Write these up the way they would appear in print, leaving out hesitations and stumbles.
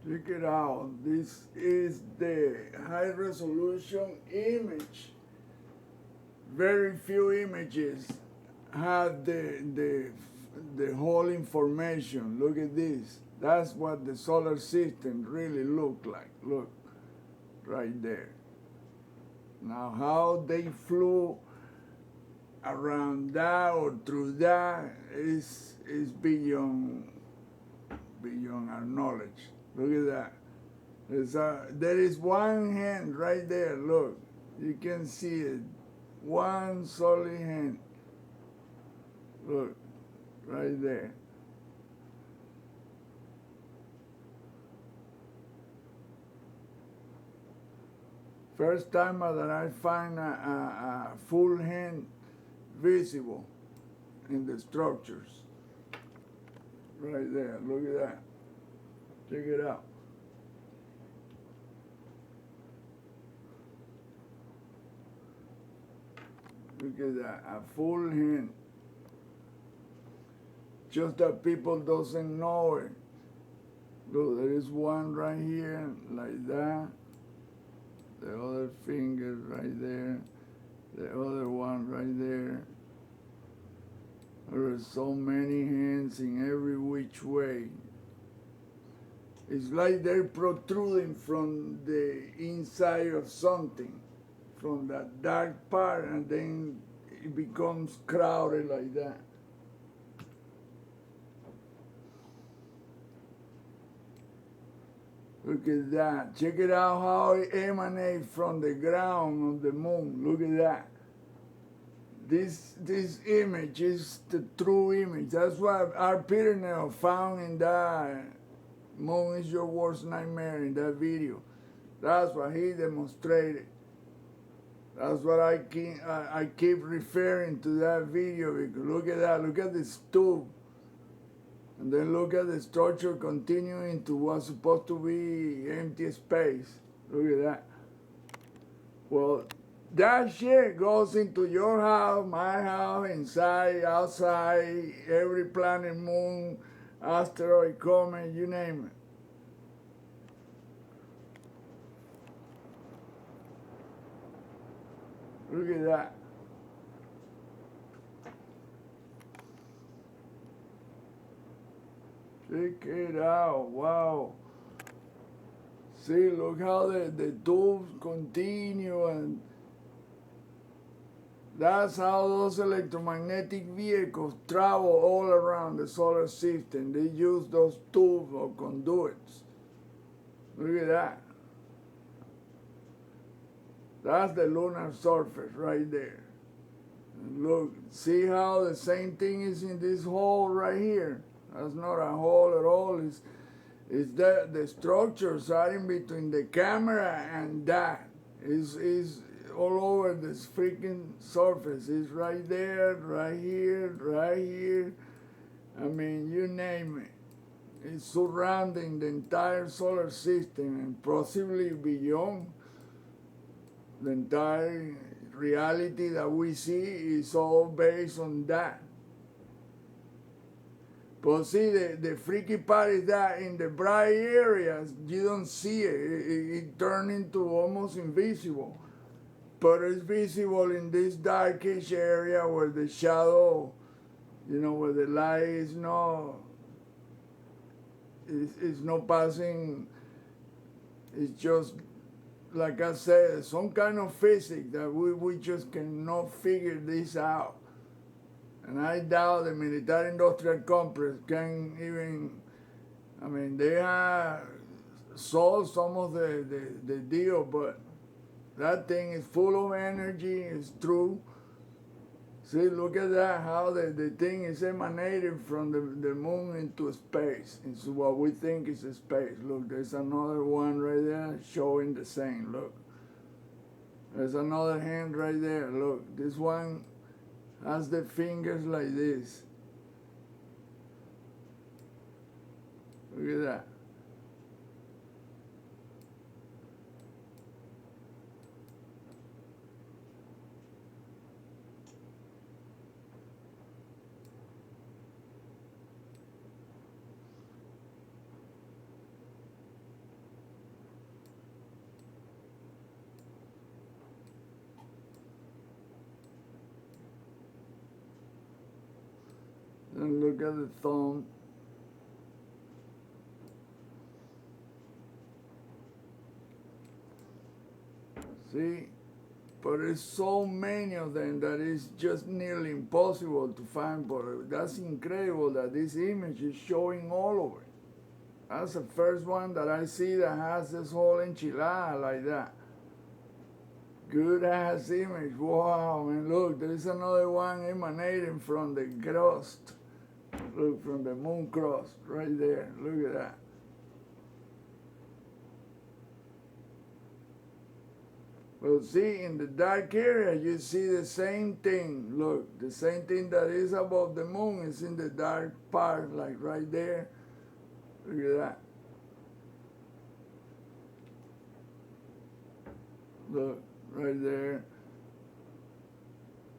Check it out. This is the high resolution image. Very few images have the whole information. Look at this. That's what the solar system really looked like. Look, right there. Now how they flew around that or through that is beyond our knowledge. Look at that. There is one hand right there. Look, you can see it. One solid hand. Look, right there. First time that I find a full hand visible in the structures. Right there, look at that. Check it out. Look at that, a full hand. Just that people doesn't know it. Look, there is one right here, like that. The other finger right there. The other one right there. There are so many hands in every which way. It's like they're protruding from the inside of something, from that dark part, and then it becomes crowded like that. Look at that. Check it out how it emanates from the ground of the moon. Look at that. This image is the true image. That's what our Pirineo found in that Moon is Your Worst Nightmare in that video. That's what he demonstrated. That's what I keep referring to that video, because look at that. Look at this tube. And then look at the structure continuing to what's supposed to be empty space. Look at that. Well, that shit goes into your house, my house, inside, outside, every planet, moon, asteroid, comet, you name it. Look at that. Check it out, wow. See, look how the tubes continue, and that's how those electromagnetic vehicles travel all around the solar system. They use those tubes or conduits. Look at that. That's the lunar surface right there. And look, see how the same thing is in this hole right here. That's not a hole at all. It's that the structures are in between the camera and that. Is all over this freaking surface. It's right there, right here, right here. I mean, you name it. It's surrounding the entire solar system and possibly beyond. The entire reality that we see is all based on that. But see, the freaky part is that in the bright areas, you don't see it. It turns into almost invisible. But it's visible in this darkish area where the shadow, where the light is not passing. It's just, like I said, some kind of physics that we just cannot figure this out. And I doubt the military-industrial complex can even, they have solved some of the deal, but that thing is full of energy, it's true. See, look at that, how the thing is emanating from the moon into space. It's what we think is space. Look, there's another one right there showing the same, look. There's another hand right there, look. This one has the fingers like this. Look at that. And look at the thumb. See? But there's so many of them that it's just nearly impossible to find. But that's incredible that this image is showing all over. That's the first one that I see that has this whole enchilada like that. Good ass image. Wow, man, look, there's another one emanating from the crust. Look, from the moon crust, right there. Look at that. Well, see, in the dark area, you see the same thing. Look, the same thing that is above the moon is in the dark part, like right there. Look at that. Look, right there.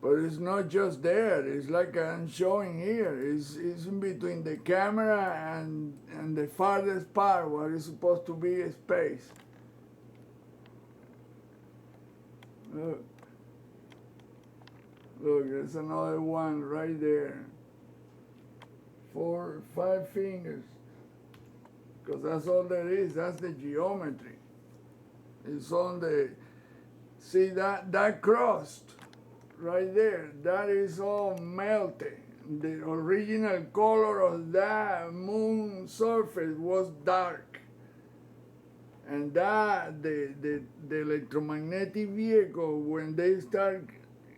But it's not just there. It's like I'm showing here. It's in between the camera and the farthest part, where it's supposed to be a space. Look. Look, there's another one right there. 4, 5 fingers. Because that's all there is. That's the geometry. It's on the... See that crust right there? That is all melted. The original color of that moon surface was dark. And that, the electromagnetic vehicle, when they start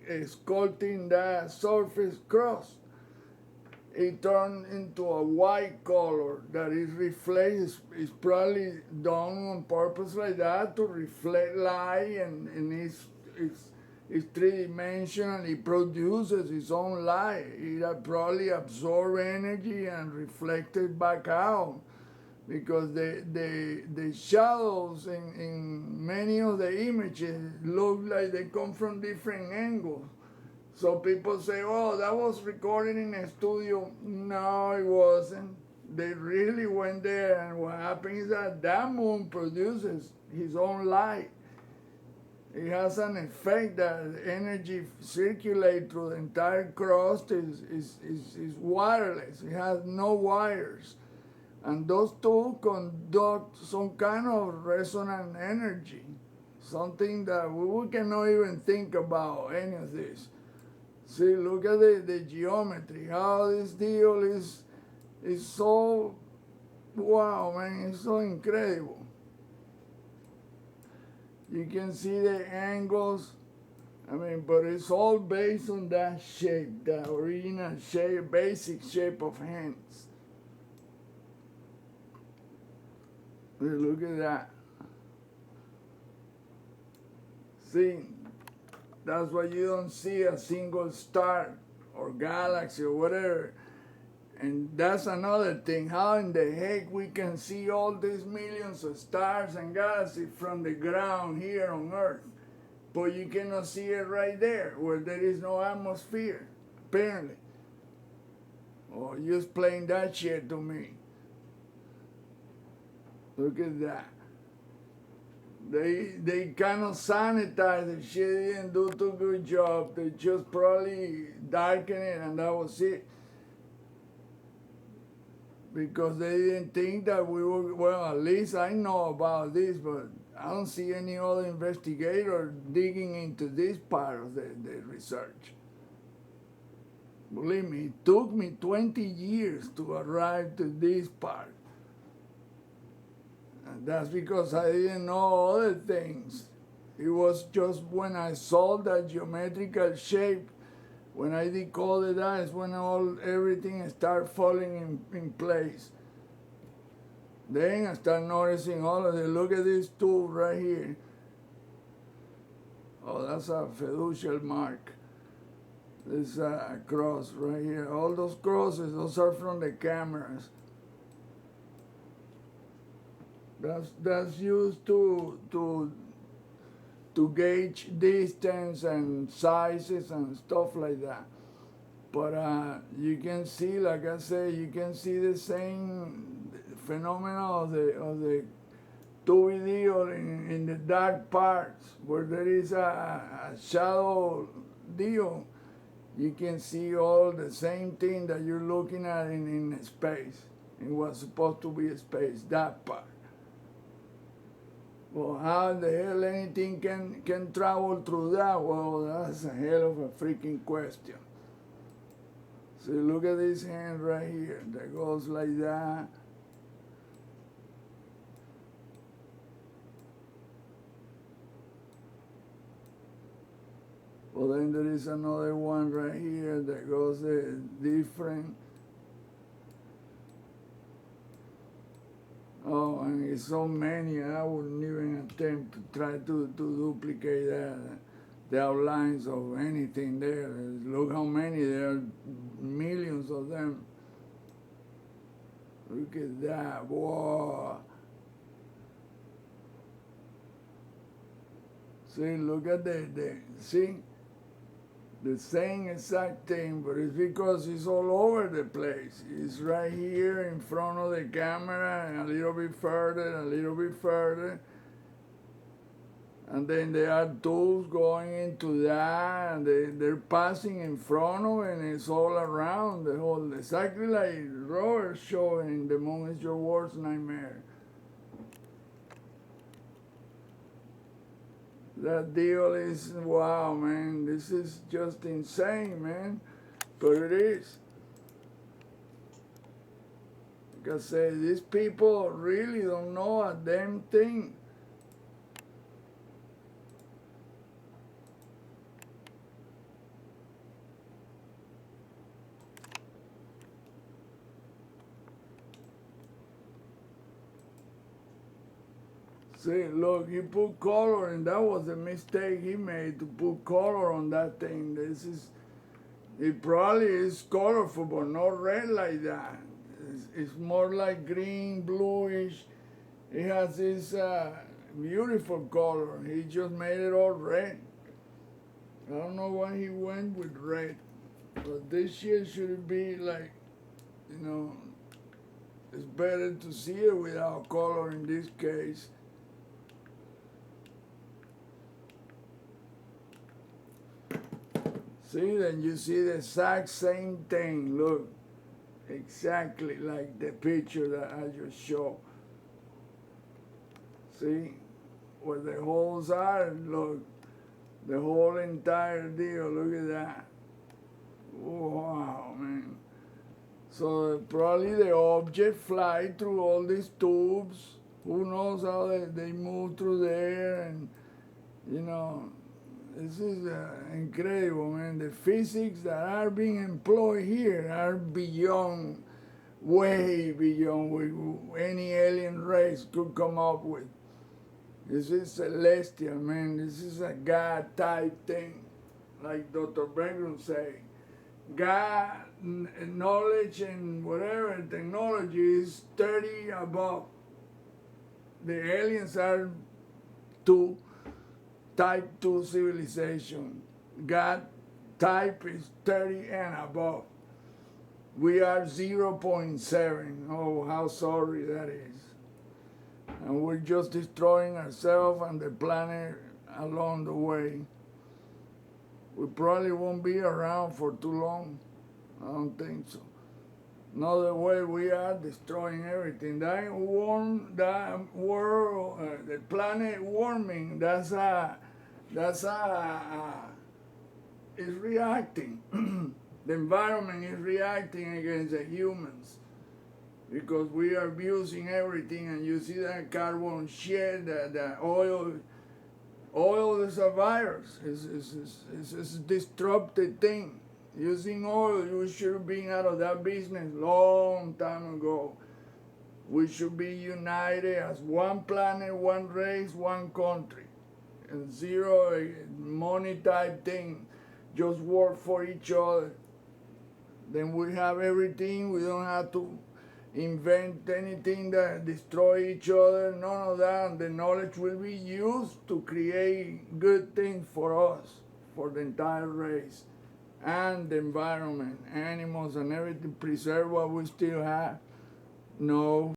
sculpting that surface crust, it turned into a white color that is reflects. It's probably done on purpose like that to reflect light, and it's three-dimensional. It produces its own light. It probably absorbs energy and reflects it back out. Because the shadows in many of the images look like they come from different angles. So people say, oh, that was recorded in a studio. No, it wasn't. They really went there, and what happens is that moon produces his own light. It has an effect that energy circulates through the entire crust is wireless. It has no wires. And those two conduct some kind of resonant energy, something that we cannot even think about any of this. See, look at the geometry, how this deal is so, wow, man, it's so incredible. You can see the angles, I mean, but it's all based on that shape, the original shape, basic shape of hands. Look at that. See, that's why you don't see a single star or galaxy or whatever. And that's another thing. How in the heck we can see all these millions of stars and galaxies from the ground here on Earth, but you cannot see it right there where there is no atmosphere, apparently. Oh, you explain that shit to me. Look at that. They kind of sanitized the shit. They didn't do too good job. They just probably darkened it, and that was it. Because they didn't think that we were, well, at least I know about this, but I don't see any other investigator digging into this part of the research. Believe me, it took me 20 years to arrive to this part. And that's because I didn't know other things. It was just when I saw that geometrical shape, when I decoded that, is when everything started falling in place. Then I started noticing all of it. Look at this tool right here. Oh, that's a fiducial mark. This a cross right here. All those crosses, those are from the cameras. That's used to gauge distance and sizes and stuff like that. But you can see, like I say, you can see the same phenomena of the 2D or in the dark parts where there is a shadow deal. you can see all the same thing that you're looking at in space, in what's supposed to be space, that part. Well, how the hell anything can travel through that? Well, that's a hell of a freaking question. So look at this hand right here that goes like that. Well, then there is another one right here that goes different. Oh, and it's so many, I wouldn't even attempt to try to duplicate that. The outlines of anything there. Look how many, there are millions of them. Look at that, whoa. See, look at see? The same exact thing, but it's because it's all over the place. It's right here in front of the camera, and a little bit further, a little bit further. And then there are tools going into that, and they're passing in front of it, and it's all around the whole, exactly like Robert showing in The Moon Is Your Worst Nightmare. That deal is, wow, man, this is just insane, man, but it is. Like I said, these people really don't know a damn thing. See, look, he put color, and that was a mistake he made to put color on that thing. It probably is colorful, but not red like that. It's more like green, bluish. It has this beautiful color. He just made it all red. I don't know why he went with red, but this year should be like, you know, it's better to see it without color in this case. See, then you see the exact same thing. Look, exactly like the picture that I just showed. See, where the holes are, look, the whole entire deal, look at that. Wow, man. So probably the object fly through all these tubes. Who knows how they move through there, and, you know, this is incredible, man. The physics that are being employed here are beyond, way beyond what any alien race could come up with. This is celestial, man. This is a God type thing, like Dr. Bergrum say. God, knowledge and whatever technology is 30 above. The aliens are 2. Type 2 civilization. God type is 30 and above. We are 0.7. Oh, how sorry that is. And we're just destroying ourselves and the planet along the way. We probably won't be around for too long. I don't think so. No, the way we are destroying everything. That world, the planet warming, is reacting. The environment is reacting against the humans because we are abusing everything, and you see that carbon shit, the oil is a virus. It's a disrupted thing. Using oil, you should have been out of that business long time ago. We should be united as one planet, one race, one country. And zero money type thing. Just work for each other. Then we have everything. We don't have to invent anything that destroy each other. None of that. And the knowledge will be used to create good things for us, for the entire race. And the environment, animals and everything, preserve what we still have. No.